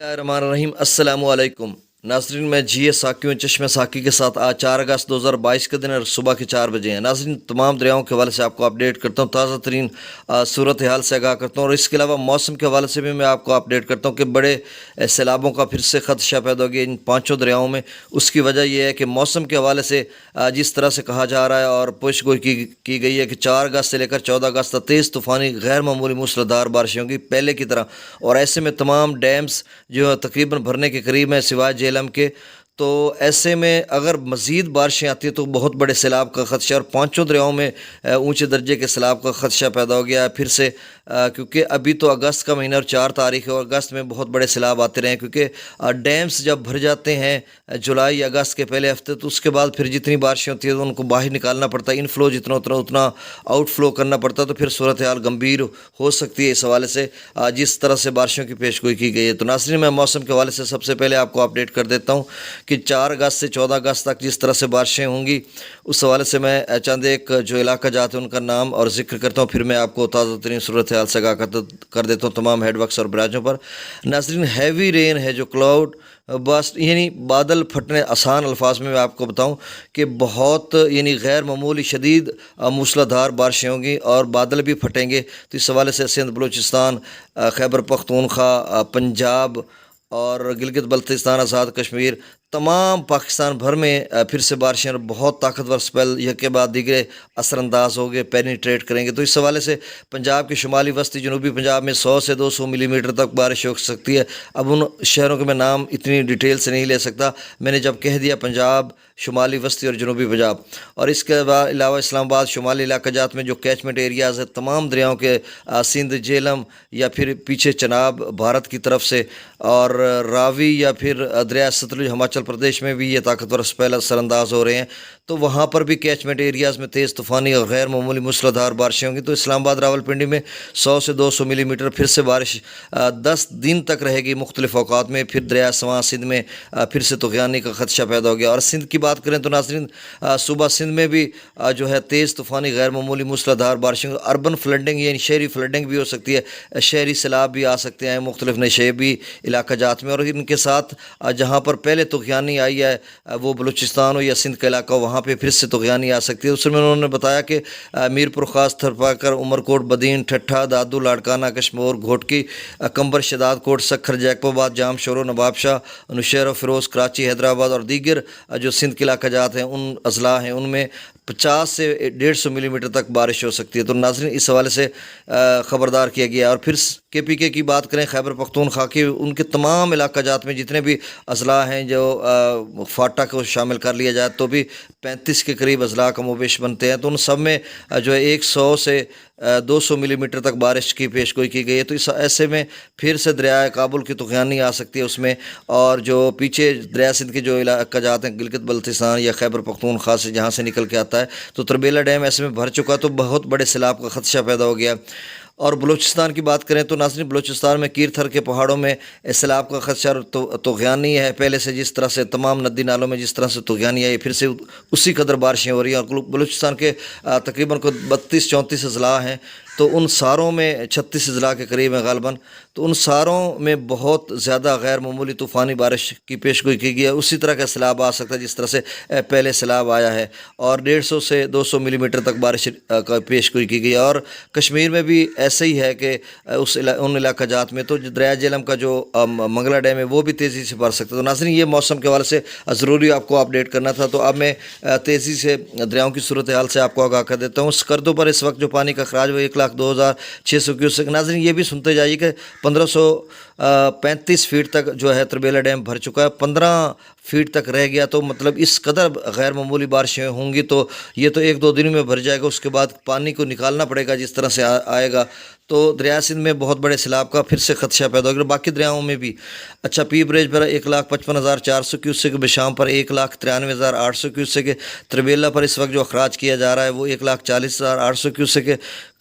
الرحمن الرحیم السلام علیکم ناظرین، میں جی اے ساکیوں چشمہ ساکی کے ساتھ آج 4 اگست 2022 کے دن صبح کے 4 بجے ہیں۔ ناظرین، تمام دریاؤں کے حوالے سے آپ کو اپڈیٹ کرتا ہوں، تازہ ترین صورت حال سے آگاہ کرتا ہوں، اور اس کے علاوہ موسم کے حوالے سے بھی میں آپ کو اپڈیٹ کرتا ہوں کہ بڑے سیلابوں کا پھر سے خدشہ پیدا ہو گیا ان 5 دریاؤں میں۔ اس کی وجہ یہ ہے کہ موسم کے حوالے سے جس طرح سے کہا جا رہا ہے اور پیش گوئی کی گئی ہے کہ 4 اگست سے لے کر 14 اگست تک تیز طوفانی غیر معمولی موسلادھار بارشیں ہوں گی پہلے کی طرح، اور ایسے میں تمام ڈیمز جو تقریباً بھرنے کے قریب ہیں سوائے جہلم کے، تو ایسے میں اگر مزید بارشیں آتی ہیں تو بہت بڑے سیلاب کا خدشہ، اور 5 دریاؤں میں اونچے درجے کے سیلاب کا خدشہ پیدا ہو گیا ہے پھر سے، کیونکہ ابھی تو اگست کا مہینہ اور 4 تاریخ ہے، اور اگست میں بہت بڑے سیلاب آتے رہے ہیں، کیونکہ ڈیمز جب بھر جاتے ہیں جولائی اگست کے پہلے ہفتے، تو اس کے بعد پھر جتنی بارشیں ہوتی ہیں تو ان کو باہر نکالنا پڑتا ہے، ان فلو جتنا اتنا آؤٹ فلو کرنا پڑتا ہے، تو پھر صورتحال گمبھیر ہو سکتی ہے اس حوالے سے جس طرح سے بارشوں کی پیش گوئی کی گئی ہے۔ تو ناظرین، میں موسم کے حوالے سے سب سے پہلے آپ کو اپڈیٹ کر دیتا ہوں کہ 4 اگست سے 14 اگست تک جس طرح سے بارشیں ہوں گی، اس حوالے سے میں چند ایک جو علاقہ جات ہیں ان کا نام اور ذکر کرتا ہوں، پھر میں آپ کو تازہ ترین صورتحال سے آگاہ کر دیتا ہوں تمام ہیڈ ورکس اور براجوں پر۔ ناظرین، ہیوی رین ہے جو کلاؤڈ باسٹ، یعنی بادل پھٹنے، آسان الفاظ میں آپ کو بتاؤں کہ بہت غیر معمولی شدید موسلادھار بارشیں ہوں گی اور بادل بھی پھٹیں گے، تو اس حوالے سے سندھ، بلوچستان، خیبر پختونخوا، پنجاب اور گلگت بلتستان، آزاد کشمیر، تمام پاکستان بھر میں پھر سے بارشیں اور بہت طاقتور سپیل یک کے بعد دیگرے اثر انداز ہو گئے، پینیٹریٹ کریں گے، تو اس حوالے سے پنجاب کے شمالی وسطی جنوبی پنجاب میں 100 سے 200 ملی میٹر تک بارش ہو سکتی ہے۔ اب ان شہروں کے میں نام اتنی ڈیٹیل سے نہیں لے سکتا، میں نے جب کہہ دیا پنجاب، شمالی وسطی اور جنوبی پنجاب، اور اس کے علاوہ اسلام آباد شمالی علاقہ جات میں جو کیچمنٹ ایریاز ہے تمام دریاؤں کے، سندھ، جہلم یا پھر پیچھے چناب بھارت کی طرف سے، اور راوی یا پھر دریا ستلج ہماچل پردیش میں بھی یہ طاقتور سپیل اثر انداز ہو رہے ہیں، تو وہاں پر بھی کیچمنٹ ایریاز میں تیز طوفانی اور غیر معمولی موسلادھار بارشیں ہوں گی۔ تو اسلام آباد، راولپنڈی میں 100 سے 200 ملی میٹر پھر سے بارش 10 دن تک رہے گی مختلف اوقات میں۔ پھر دریا سواں سندھ میں پھر سے طغیانی کا خدشہ پیدا ہو گیا، اور سندھ کی بات کریں تو ناظرین، صوبہ سندھ میں بھی جو ہے تیز طوفانی غیر معمولی موسلادھار بارشیں، اربن فلڈنگ یعنی شہری فلڈنگ بھی ہو سکتی ہے، شہری سیلاب بھی آ سکتے ہیں مختلف نشیبی علاقہ جات میں، اور ان کے ساتھ جہاں پر پہلے طغیانی آئی ہے وہ بلوچستان ہو یا سندھ کا علاقہ ہو، وہاں پہ پھر سے طغیانی آ سکتی ہے۔ اس میں انہوں نے بتایا کہ میرپور خاص، تھرپاکر، عمرکوٹ، بدین، ٹھٹھا، دادو، لاڑکانہ، کشمور، گھوٹکی، کمبر، شداد کوٹ، سکھر، جیکب آباد، جام شورو، نواب شاہ، نوشہرہ، فیروز، کراچی، حیدرآباد اور دیگر جو سندھ کے علاقہ جات ہیں، ان اضلاع ہیں، ان میں 50 سے 150 ملی میٹر تک بارش ہو سکتی ہے۔ تو ناظرین، اس حوالے سے خبردار کیا گیا ہے۔ اور پھر کے پی کے کی بات کریں، خیبر پختونخوا کی، ان کے تمام علاقہ جات میں جتنے بھی اضلاع ہیں جو فاٹا کو شامل کر لیا جائے تو بھی 35 کے قریب اضلاع کم و بیش بنتے ہیں، تو ان سب میں جو ہے 100 سے 200 ملی میٹر تک بارش کی پیش گوئی کی گئی ہے۔ تو اس ایسے میں پھر سے دریائے کابل کی طغیانی آ سکتی ہے اس میں، اور جو پیچھے دریا سندھ کے جو علاقہ جات ہیں گلگت بلتستان یا خیبر پختونخوا سے جہاں سے نکل کے آتا ہے، تو تربیلا ڈیم ایسے میں بھر چکا، تو بہت بڑے سیلاب کا خدشہ پیدا ہو گیا۔ اور بلوچستان کی بات کریں تو ناظرین، بلوچستان میں کیر تھر کے پہاڑوں میں سیلاب کا خدشہ اور طغیانی ہے پہلے سے، جس طرح سے تمام ندی نالوں میں جس طرح سے طغیانی ہے، پھر سے اسی قدر بارشیں ہو رہی ہیں، اور بلوچستان کے تقریباً 32-34 اضلاع ہیں، تو ان ساروں میں 36 اضلاع کے قریب ہیں غالباً، تو ان ساروں میں بہت زیادہ غیر معمولی طوفانی بارش کی پیش گوئی کی گئی ہے۔ اسی طرح کا سیلاب آ سکتا ہے جس طرح سے پہلے سیلاب آیا ہے، اور 150 سے 200 ملی میٹر تک بارش کا پیش گوئی کی گئی ہے۔ اور کشمیر میں بھی ایسے ہی ہے کہ ان علاقہ جات میں تو دریا جہلم کا جو منگلا ڈیم ہے وہ بھی تیزی سے بھر سکتا ہے۔ تو ناظرین، یہ موسم کے حوالے سے ضروری آپ کو اپڈیٹ کرنا تھا، تو اب میں تیزی سے دریاؤں کی صورتحال سے آپ کو آگاہ کر دیتا ہوں۔ سکردو پر اس وقت جو پانی کا اخراج وہ 1,02,600 کیوسک۔ ناظرین، یہ بھی سنتے جائیے کہ 1535 فیٹ تک جو ہے تربیلا ڈیم بھر چکا ہے، 15 فیٹ تک رہ گیا، تو مطلب اس قدر غیر معمولی بارشیں ہوں گی تو یہ تو 1-2 دن میں بھر جائے گا، اس کے بعد پانی کو نکالنا پڑے گا جس طرح سے آئے گا، تو دریا سندھ میں بہت بڑے سیلاب کا پھر سے خدشہ پیدا ہوگا، باقی دریاؤں میں بھی۔ اچھا، پی بریج پر 1,55,400 کیوسک، بشام پر 1,93,800 کیوسک، تربیلا پر اس وقت جو اخراج کیا جا رہا ہے وہ 1,40,800 کیوسک،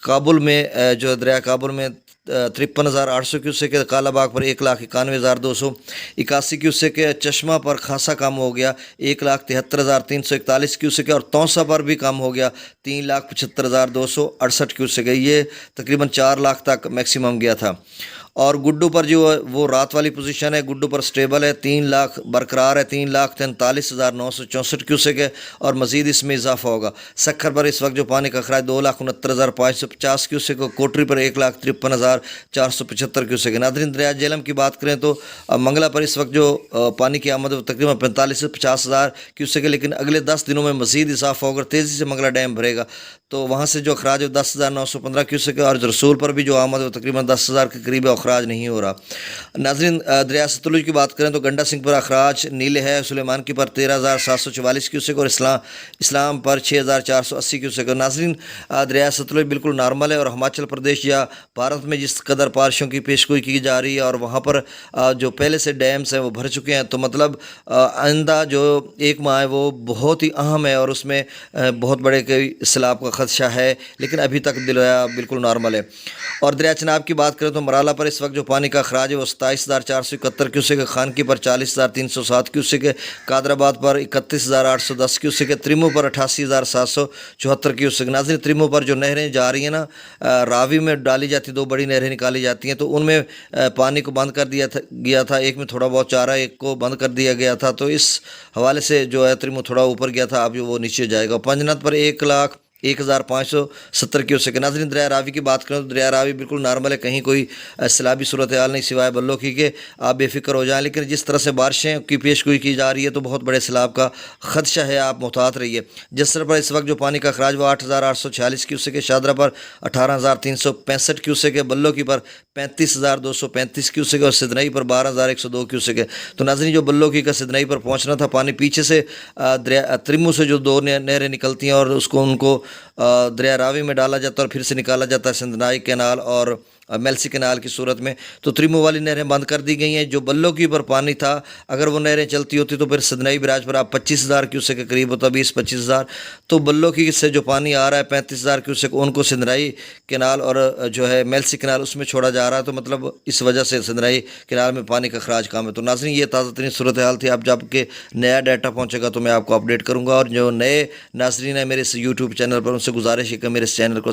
کابل میں جو دریا کابل میں 53,800 کیوسک، کالا باغ پر 1,91,281 کیوسک، چشمہ پر خاصا کم ہو گیا 1,73,341 کیوسک، اور تونسا پر بھی کم ہو گیا 3,75,268 کیوسک، یہ تقریباً 4 لاکھ تک میکسیمم گیا تھا۔ اور گڈو پر جو وہ رات والی پوزیشن ہے، گڈو پر سٹیبل ہے، 3 لاکھ برقرار ہے، 3,43,964 کیوسک ہے اور مزید اس میں اضافہ ہوگا۔ سکھر پر اس وقت جو پانی کا اخراج 2,69,550 کیوسک ہے، کوٹری پر 1,53,475 کیوسک ہے۔ ناظرین دریا جہلم کی بات کریں تو منگلا پر اس وقت جو پانی کی آمد تقریباً 45 سے 50 ہزار کیوسک ہے، لیکن اگلے 10 دنوں میں مزید اضافہ ہوگا، تیزی سے منگلا ڈیم بھرے گا، تو وہاں سے جو اخراج ہے 10,915 کیوسک ہے، اور رسول پر بھی جو آمد ہے تقریباً 10,000 کے قریب اخراج نہیں ہو رہا۔ ناظرین دریا ستلج کی بات کریں تو گنڈا سنگھ پر اخراج نیلے ہے، سلیمان کی پر 13,744 کیوسک اور اسلام پر 6,480 کیوسک ہے۔ ناظرین دریا ستلج بالکل نارمل ہے، اور ہماچل پردیش یا بھارت میں جس قدر بارشوں کی پیشگوئی کی جا رہی ہے اور وہاں پر جو پہلے سے ڈیمز ہیں وہ بھر چکے ہیں، تو مطلب آئندہ جو ایک ماہ ہے وہ بہت ہی اہم ہے، اور اس میں بہت بڑے سیلاب کا خدشہ ہے، لیکن ابھی تک دلیا بالکل نارمل ہے۔ اور دریا چناب کی بات کریں تو مرالا پر اس وقت جو پانی کا اخراج ہے وہ 27,471 کیوسک ہے، خانکی پر 40,307 کیوسک ہے، قادر آباد پر 31,810 کیوسک ہے، تریمو پر 88,774 کیوسک۔ ناظرین تریمو پر جو نہریں جا رہی ہیں نا، راوی میں ڈالی جاتی 2 بڑی نہریں نکالی جاتی ہیں، تو ان میں پانی کو بند کر دیا گیا تھا، ایک میں تھوڑا بہت چارہ، ایک کو بند کر دیا گیا تھا، تو اس حوالے سے جو ہے تریمو تھوڑا اوپر گیا تھا، اب وہ نیچے جائے گا۔ پنجنت پر 1,01,570 کیوسک ہے۔ ناظرین دریا راوی کی بات کریں تو دریا راوی بالکل نارمل ہے، کہیں کوئی سیلابی صورتحال نہیں سوائے بلو کی کہ آپ بے فکر ہو جائیں، لیکن جس طرح سے بارشیں کی پیش گوئی کی جا رہی ہے تو بہت بڑے سیلاب کا خدشہ ہے، آپ محتاط رہیے۔ جسر پر اس وقت جو پانی کا اخراج وہ 8,846 کیوسک ہے، شادرہ پر 18,365 کیوسک ہے، بلو کی پر 35,235 کیوسک ہے، اور سدنئی پر 12,102 کیوسک ہے۔ تو ناظرین جو بلو کی کا سدنئی پر پہنچنا تھا پانی پیچھے سے دریا تریمو سے جو 2 نہریں نکلتی ہیں، اور ان کو دریا راوی میں ڈالا جاتا ہے اور پھر سے نکالا جاتا ہے سندنائی کینال اور میلسی کینال کی صورت میں، تو تریمو والی نہریں بند کر دی گئی ہیں۔ جو بلو کی پر پانی تھا اگر وہ نہریں چلتی ہوتی تو پھر سدنائی براج پر آپ 25,000 کیوسک کے قریب ہوتا، 20-25,000، تو بلو کی سے جو پانی آ رہا ہے 35,000 کیوسک، ان کو سندنائی کینال اور جو ہے میلسی کینال اس میں چھوڑا جا رہا ہے، تو مطلب اس وجہ سے سندنائی کینال میں پانی کا اخراج کم ہے۔ تو ناظرین یہ تازہ ترین صورتحال تھی، اب جب کہ نیا ڈیٹا پہنچے گا تو میں آپ کو اپڈیٹ کروں گا، اور جو نئے ناظرین ہیں میرے اس یوٹیوب چینل پر ان سے گزارش ہے کہ میرے اس چینل کو